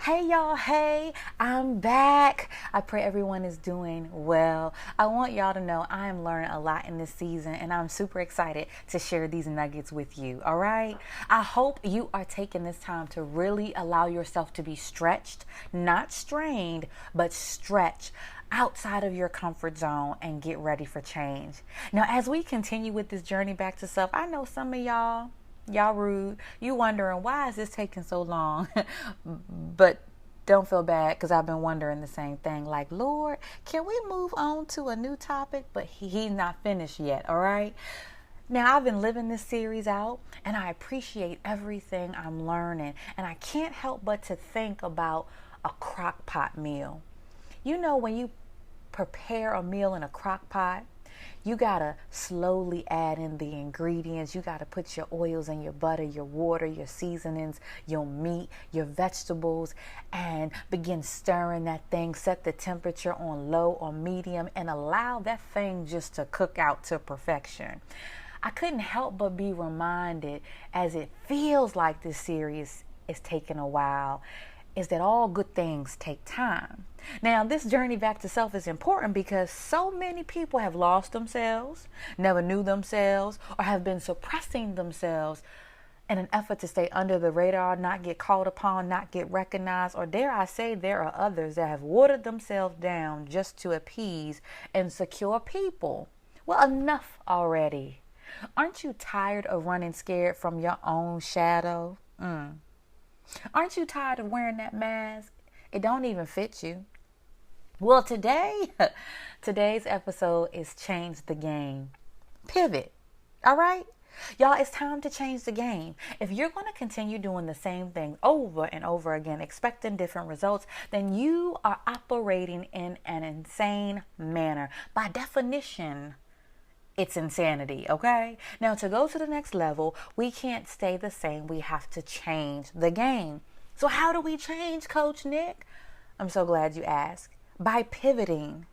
Hey y'all, hey, I'm back. I pray everyone is doing well. I want y'all to know I am learning a lot in this season and I'm super excited to share these nuggets with you, all right? I hope you are taking this time to really allow yourself to be stretched, not strained, but stretched outside of your comfort zone and get ready for change. Now, as we continue with this journey back to self, I know some of y'all rude. You wondering why is this taking so long? But don't feel bad because I've been wondering the same thing. Like, Lord, can we move on to a new topic? But he's not finished yet, all right? Now, I've been living this series out and I appreciate everything I'm learning. And I can't help but to think about a crock pot meal. You know, when you prepare a meal in a crock pot, you gotta slowly add in the ingredients. You gotta put your oils and your butter, your water, your seasonings, your meat, your vegetables, and begin stirring that thing. Set the temperature on low or medium and allow that thing just to cook out to perfection. I couldn't help but be reminded, as it feels like this series is taking a while, is that all good things take time. Now, this journey back to self is important because so many people have lost themselves, never knew themselves, or have been suppressing themselves in an effort to stay under the radar, not get called upon, not get recognized, or dare I say, there are others that have watered themselves down just to appease and secure people. Well, enough already. Aren't you tired of running scared from your own shadow? Aren't you tired of wearing that mask? It don't even fit you. Well, today's episode is Change the Game. Pivot. All right? Y'all, it's time to change the game. If you're going to continue doing the same thing over and over again, expecting different results, then you are operating in an insane manner. By definition, it's insanity, okay? Now, to go to the next level, we can't stay the same. We have to change the game. So how do we change, Coach Nick? I'm so glad you asked. By pivoting.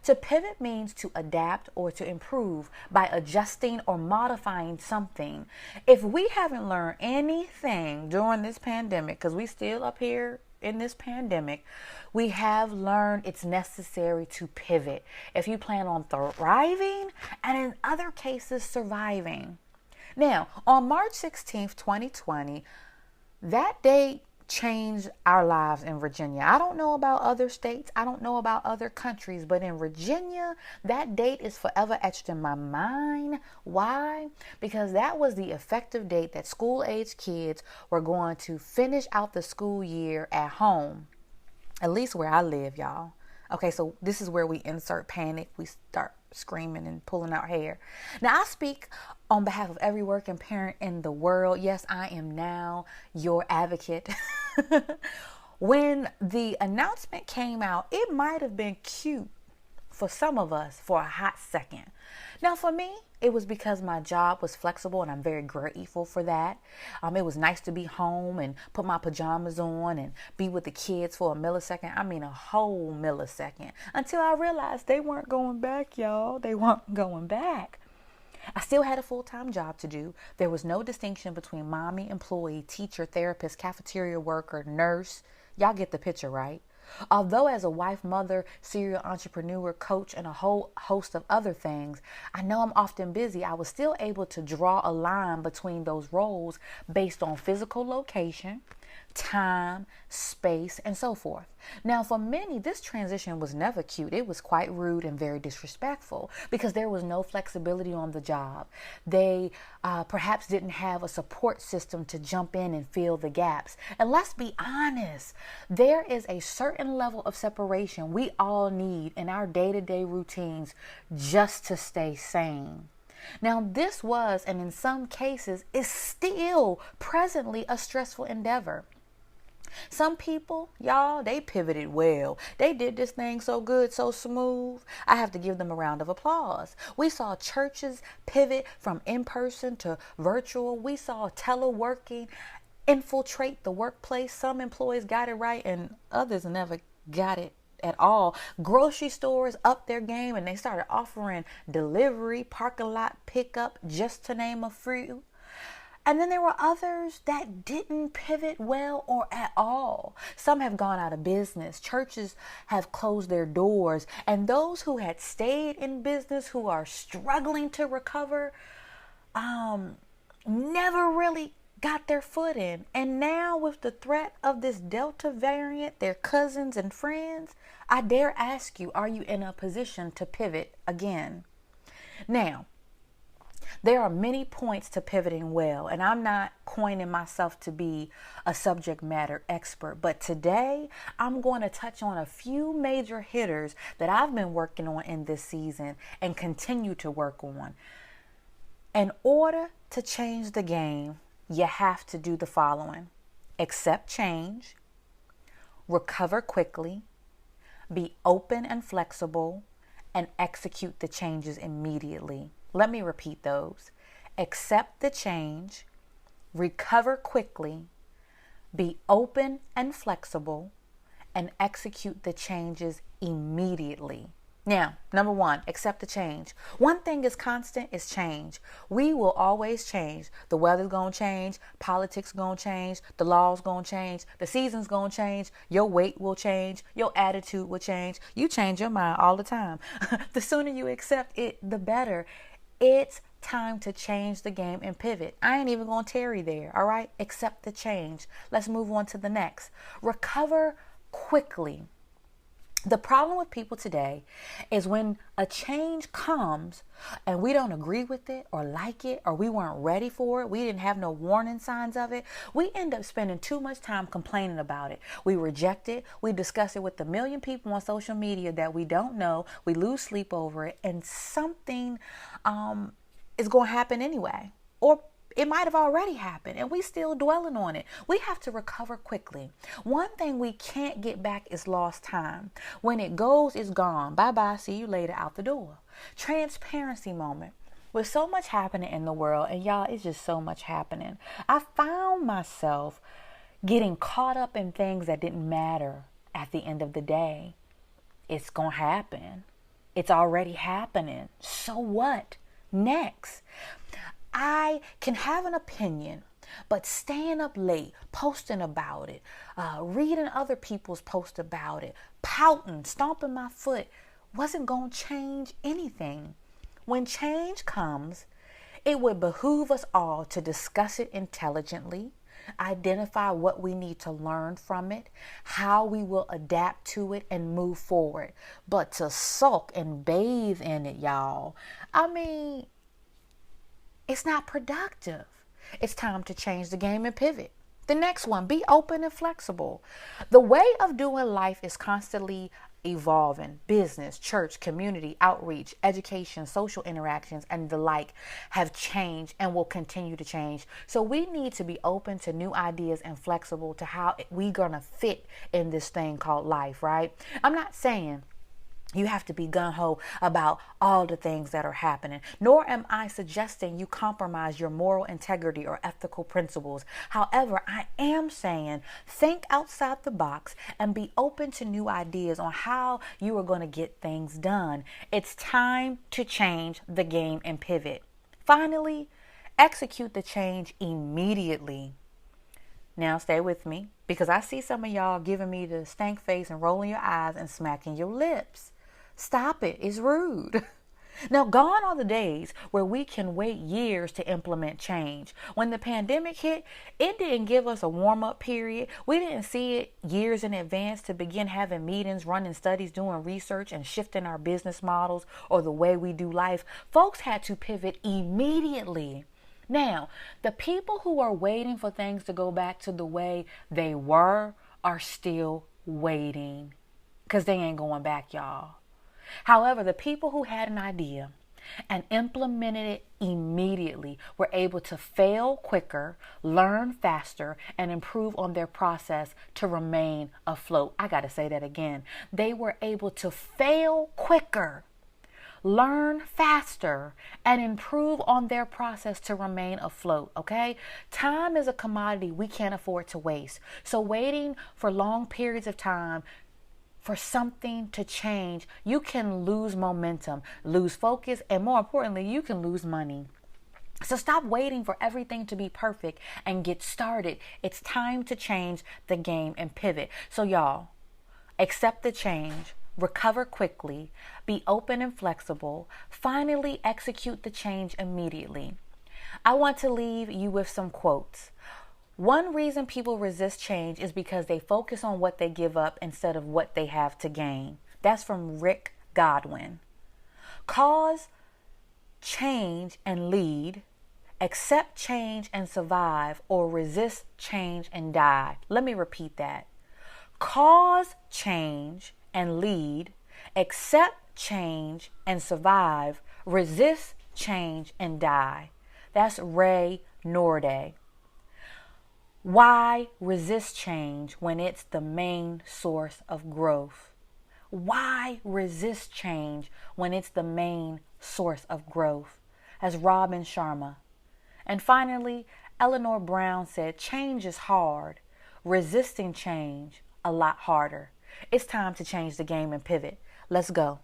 To pivot means to adapt or to improve by adjusting or modifying something. If we haven't learned anything during this pandemic, because we still up here in this pandemic, we have learned it's necessary to pivot if you plan on thriving and in other cases surviving. Now, on March 16th, 2020, that day changed our lives in Virginia. I don't know about other states. I don't know about other countries, but in Virginia, that date is forever etched in my mind. Why? Because that was the effective date that school-age kids were going to finish out the school year at home. At least where I live, y'all. Okay, so this is where we insert panic. We start screaming and pulling our hair. Now, I speak on behalf of every working parent in the world. Yes, I am now your advocate. When the announcement came out, it might have been cute for some of us for a hot second. Now, for me, it was because my job was flexible and I'm very grateful for that. It was nice to be home and put my pajamas on and be with the kids for a millisecond. I mean, a whole millisecond, until I realized they weren't going back, y'all. They weren't going back. I still had a full-time job to do. There was no distinction between mommy, employee, teacher, therapist, cafeteria worker, nurse. Y'all get the picture, right? Although as a wife, mother, serial entrepreneur, coach, and a whole host of other things, I know I'm often busy, I was still able to draw a line between those roles based on physical location, time, space, and so forth. Now, for many, this transition was never cute. It was quite rude and very disrespectful because there was no flexibility on the job. They perhaps didn't have a support system to jump in and fill the gaps. And let's be honest, there is a certain level of separation we all need in our day-to-day routines just to stay sane. Now, this was, and in some cases, is still presently a stressful endeavor. Some people, y'all, they pivoted well. They did this thing so good, so smooth. I have to give them a round of applause. We saw churches pivot from in-person to virtual. We saw teleworking infiltrate the workplace. Some employees got it right and others never got it at all. Grocery stores upped their game and they started offering delivery, parking lot pickup, just to name a few. And then there were others that didn't pivot well or at all. Some have gone out of business. Churches have closed their doors. And those who had stayed in business, who are struggling to recover, never really got their foot in. And now with the threat of this Delta variant, their cousins and friends, I dare ask you, are you in a position to pivot again? Now, there are many points to pivoting well, and I'm not coining myself to be a subject matter expert, but today I'm going to touch on a few major hitters that I've been working on in this season and continue to work on. In order to change the game, you have to do the following: accept change, recover quickly, be open and flexible, and execute the changes immediately. Let me repeat those. Accept the change, recover quickly, be open and flexible, and execute the changes immediately. Now, number one, accept the change. One thing is constant is change. We will always change. The weather's going to change. Politics going to change. The law's going to change. The season's going to change. Your weight will change. Your attitude will change. You change your mind all the time. The sooner you accept it, the better. It's time to change the game and pivot. I ain't even going to tarry there, all right? Accept the change. Let's move on to the next. Recover quickly. The problem with people today is when a change comes and we don't agree with it or like it, or we weren't ready for it, we didn't have no warning signs of it, we end up spending too much time complaining about it. We reject it. We discuss it with a million people on social media that we don't know. We lose sleep over it, and something is going to happen anyway. Or it might have already happened and we still dwelling on it. We have to recover quickly. One thing we can't get back is lost time. When it goes, it's gone. Bye-bye. See you later, out the door. Transparency moment. With so much happening in the world, and y'all, it's just so much happening, I found myself getting caught up in things that didn't matter at the end of the day. It's going to happen. It's already happening. So what? Next. I can have an opinion, but staying up late, posting about it, reading other people's posts about it, pouting, stomping my foot, wasn't going to change anything. When change comes, it would behoove us all to discuss it intelligently, identify what we need to learn from it, how we will adapt to it and move forward. But to sulk and bathe in it, y'all, it's not productive. It's time to change the game and pivot. The next one, be open and flexible. The way of doing life is constantly evolving. Business, church, community, outreach, education, social interactions, and the like have changed and will continue to change. So we need to be open to new ideas and flexible to how we're going to fit in this thing called life, right? I'm not saying you have to be gung-ho about all the things that are happening, nor am I suggesting you compromise your moral integrity or ethical principles. However, I am saying think outside the box and be open to new ideas on how you are going to get things done. It's time to change the game and pivot. Finally, execute the change immediately. Now stay with me, because I see some of y'all giving me the stank face and rolling your eyes and smacking your lips. Stop it. It's rude. Now, gone are the days where we can wait years to implement change. When the pandemic hit, it didn't give us a warm-up period. We didn't see it years in advance to begin having meetings, running studies, doing research, and shifting our business models or the way we do life. Folks had to pivot immediately. Now, the people who are waiting for things to go back to the way they were are still waiting, because they ain't going back, y'all. However, the people who had an idea and implemented it immediately were able to fail quicker, learn faster, and improve on their process to remain afloat. I got to say that again. They were able to fail quicker, learn faster, and improve on their process to remain afloat, okay? Time is a commodity we can't afford to waste. So waiting for long periods of time for something to change, you can lose momentum, lose focus, and more importantly, you can lose money. So stop waiting for everything to be perfect and get started. It's time to change the game and pivot. So y'all, accept the change, recover quickly, be open and flexible, finally execute the change immediately. I want to leave you with some quotes. One reason people resist change is because they focus on what they give up instead of what they have to gain. That's from Rick Godwin. Cause change and lead, accept change and survive, or resist change and die. Let me repeat that. Cause change and lead, accept change and survive, resist change and die. That's Ray Norday. Why resist change when it's the main source of growth? Why resist change when it's the main source of growth? As Robin Sharma. And finally, Eleanor Brown said, change is hard. Resisting change, a lot harder. It's time to change the game and pivot. Let's go.